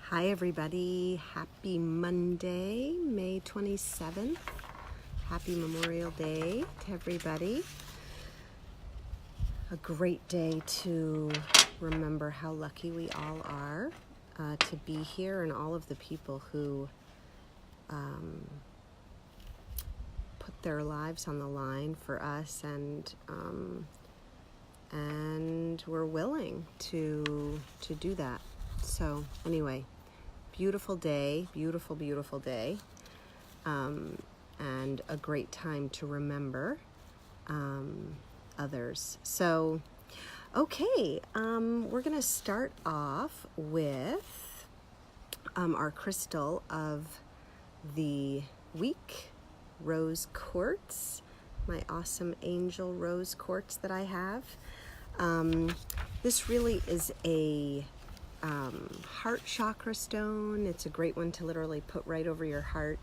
Hi everybody, happy Monday, May 27th. Happy Memorial Day to everybody. A great day to remember how lucky we all are to be here, and all of the people who put their lives on the line for us and we're willing to do that. So anyway, beautiful day, beautiful day, and a great time to remember others. So, okay, we're going to start off with our crystal of the week, Rose Quartz, my awesome angel Rose Quartz that I have. This really is a heart chakra stone. It's a great one to literally put right over your heart.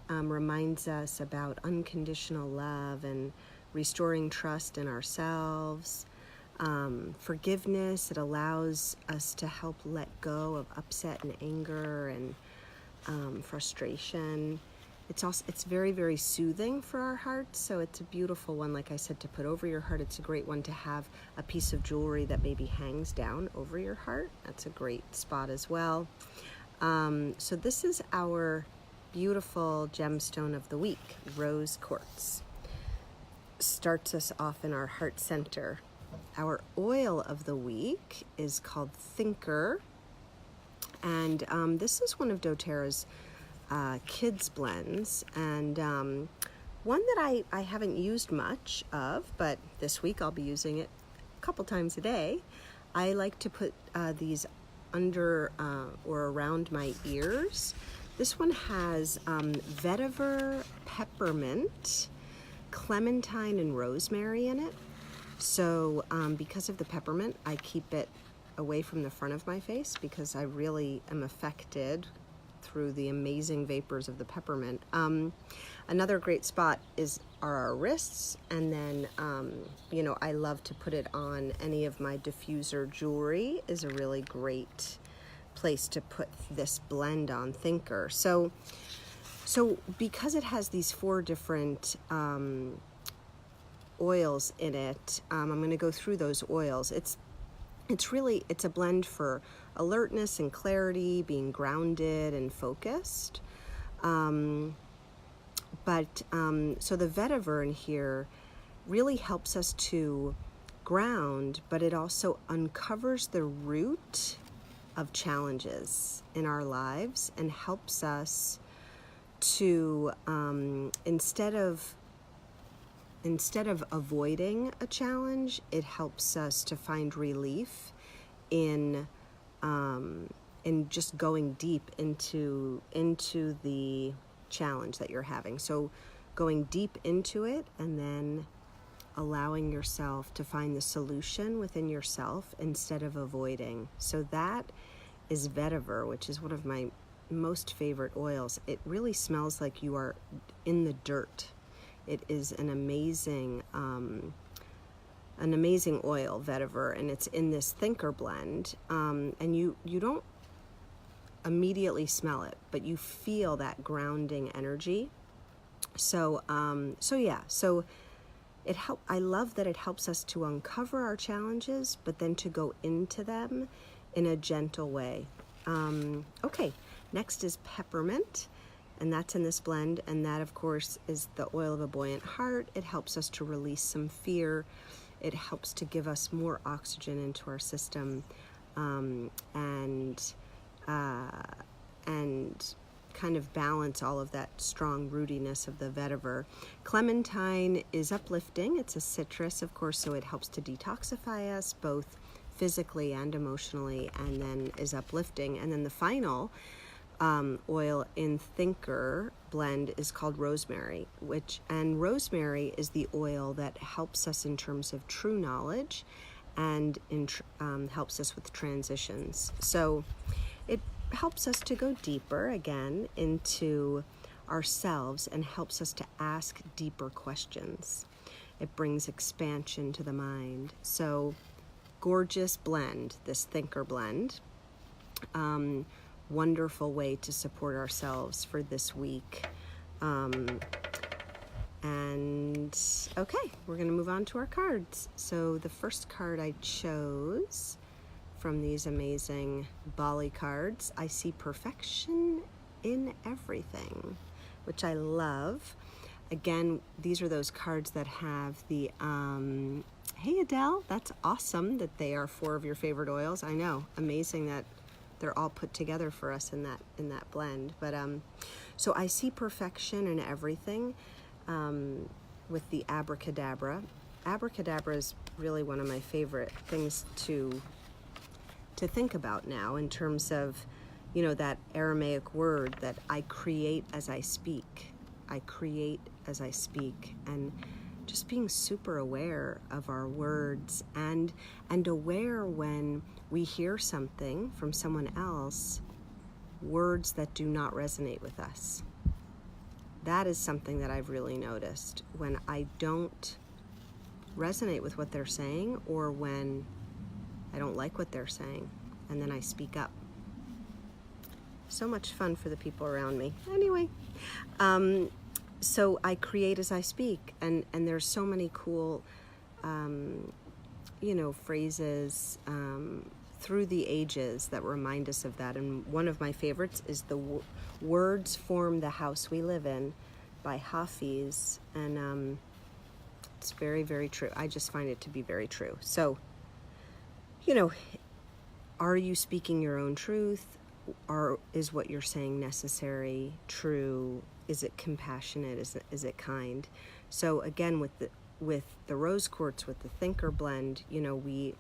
Reminds us about unconditional love and restoring trust in ourselves. Forgiveness. It allows us to help let go of upset and anger and frustration. It's very, very soothing for our hearts, so it's a beautiful one, like I said, to put over your heart. It's a great one to have a piece of jewelry that maybe hangs down over your heart. That's a great spot as well. So this is our beautiful gemstone of the week, Rose Quartz. Starts us off in our heart center. Our oil of the week is called Thinker, and this is one of Doterra's kids blends, and one that I haven't used much of, but this week I'll be using it a couple times a day. I like to put these under or around my ears. This one has vetiver, peppermint, clementine, and rosemary in it. So because of the peppermint, I keep it away from the front of my face because I really am affected through the amazing vapors of the peppermint. Another great spot are our wrists, and then I love to put it on any of my diffuser jewelry. Is a really great place to put this blend on, Thinker. So because it has these 4 different oils in it, I'm going to go through those oils. It's a blend for alertness and clarity, being grounded and focused. So the vetiver in here really helps us to ground, but it also uncovers the root of challenges in our lives and helps us to, instead of avoiding a challenge, it helps us to find relief in just going deep into the challenge that you're having. So going deep into it and then allowing yourself to find the solution within yourself instead of avoiding. So that is vetiver, which is one of my most favorite oils. It really smells like you are in the dirt. It is an amazing oil, vetiver, and it's in this Thinker blend. And you don't immediately smell it, but you feel that grounding energy. So I love that it helps us to uncover our challenges, but then to go into them in a gentle way. Okay, next is peppermint. And that's in this blend, and that, of course, is the oil of a buoyant heart. It helps us to release some fear. It helps to give us more oxygen into our system, and kind of balance all of that strong rootiness of the vetiver. Clementine is uplifting. It's a citrus, of course, so it helps to detoxify us both physically and emotionally, and then is uplifting. And then the final oil in Thinker blend is called rosemary, and rosemary is the oil that helps us in terms of true knowledge and helps us with transitions. So it helps us to go deeper again into ourselves and helps us to ask deeper questions. It brings expansion to the mind. So gorgeous blend, this Thinker blend. wonderful way to support ourselves for this week. And okay, we're going to move on to our cards. So the first card I chose from these amazing Bali cards, I see perfection in everything, which I love. Again, these are those cards that have the, hey Adele, that's awesome that they are 4 of your favorite oils. I know, amazing that they're all put together for us in that blend. But so I see perfection in everything. With the abracadabra. Abracadabra is really one of my favorite things to think about now, in terms of, you know, that Aramaic word that I create as I speak. I create as I speak, and just being super aware of our words, and aware when we hear something from someone else, words that do not resonate with us. That is something that I've really noticed when I don't resonate with what they're saying, or when I don't like what they're saying, and then I speak up. So much fun for the people around me. Anyway, so I create as I speak, and there's so many cool, you know, phrases through the ages that remind us of that. And one of my favorites is the words form the house we live in by Hafiz. And it's very, very true. I just find it to be very true. So, you know, are you speaking your own truth? Or is what you're saying necessary, true? Is it compassionate? Is it kind? So again, with the Rose Quartz, with the Thinker blend, you know, we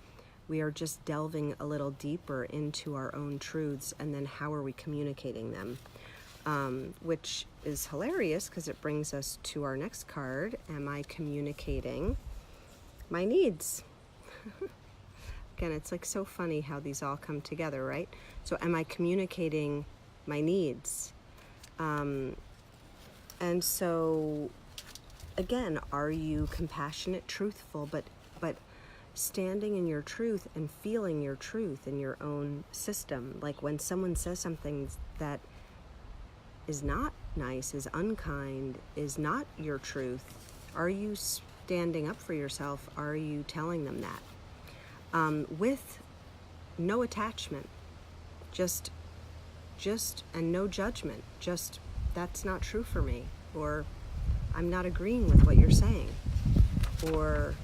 are just delving a little deeper into our own truths, and then how are we communicating them? Which is hilarious, because it brings us to our next card. Am I communicating my needs? Again, it's like so funny how these all come together, right? So am I communicating my needs? And so, again, are you compassionate, truthful, but standing in your truth and feeling your truth in your own system? Like when someone says something that is not nice, is unkind, is not your truth, are you standing up for yourself? Are you telling them that? With no attachment, just and no judgment, just that's not true for me, or I'm not agreeing with what you're saying, or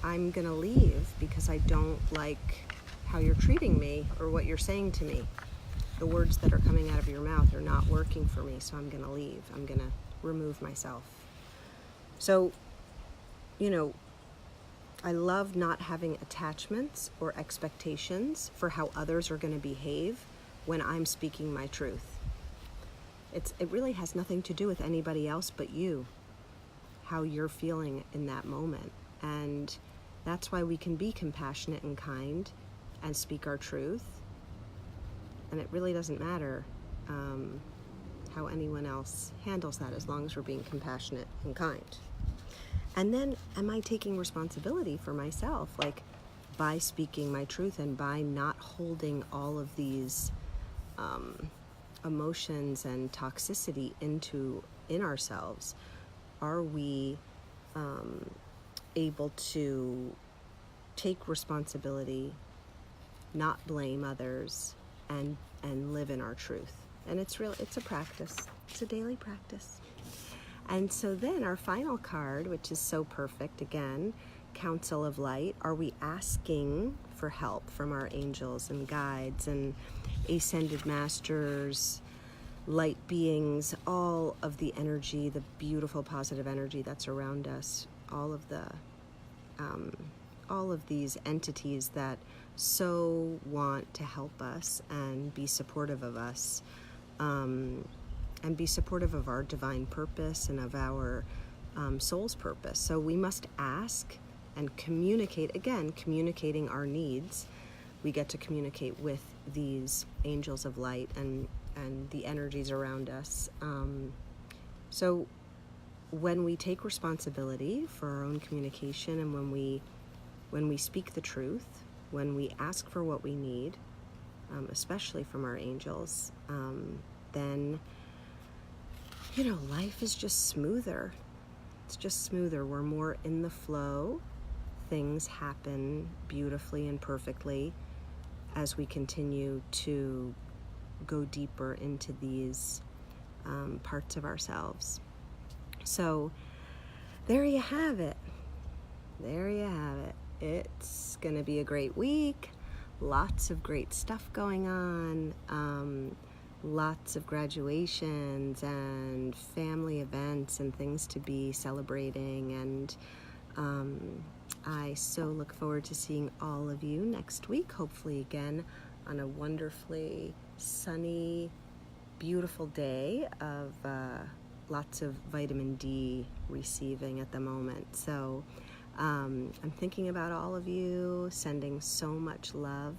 I'm gonna leave because I don't like how you're treating me or what you're saying to me. The words that are coming out of your mouth are not working for me, so I'm gonna leave. I'm gonna remove myself. So, you know, I love not having attachments or expectations for how others are going to behave when I'm speaking my truth. It really has nothing to do with anybody else but you, how you're feeling in that moment. And that's why we can be compassionate and kind and speak our truth. And it really doesn't matter how anyone else handles that, as long as we're being compassionate and kind. And then, am I taking responsibility for myself, like by speaking my truth and by not holding all of these emotions and toxicity in ourselves? Are we able to take responsibility, not blame others, and live in our truth? And it's a practice. It's a daily practice. And so then our final card, which is so perfect, again, Council of Light. Are we asking for help from our angels and guides and ascended masters, light beings, all of the energy, the beautiful positive energy that's around us, all of these entities that so want to help us and be supportive of us, and be supportive of our divine purpose and of our soul's purpose. So we must ask and communicate, again, communicating our needs. We get to communicate with these angels of light and the energies around us. So when we take responsibility for our own communication, and when we speak the truth, when we ask for what we need, especially from our angels, then, you know, life is just smoother. It's just smoother. We're more in the flow. Things happen beautifully and perfectly as we continue to go deeper into these parts of ourselves. So there you have it. There you have it. It's going to be a great week. Lots of great stuff going on. Lots of graduations and family events and things to be celebrating. And I so look forward to seeing all of you next week, hopefully again on a wonderfully sunny, beautiful day of lots of vitamin D receiving at the moment. So I'm thinking about all of you, sending so much love,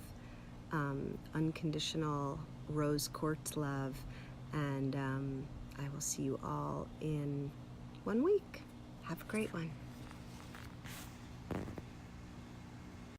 unconditional Rose Quartz love, and I will see you all in 1 week. Have a great one.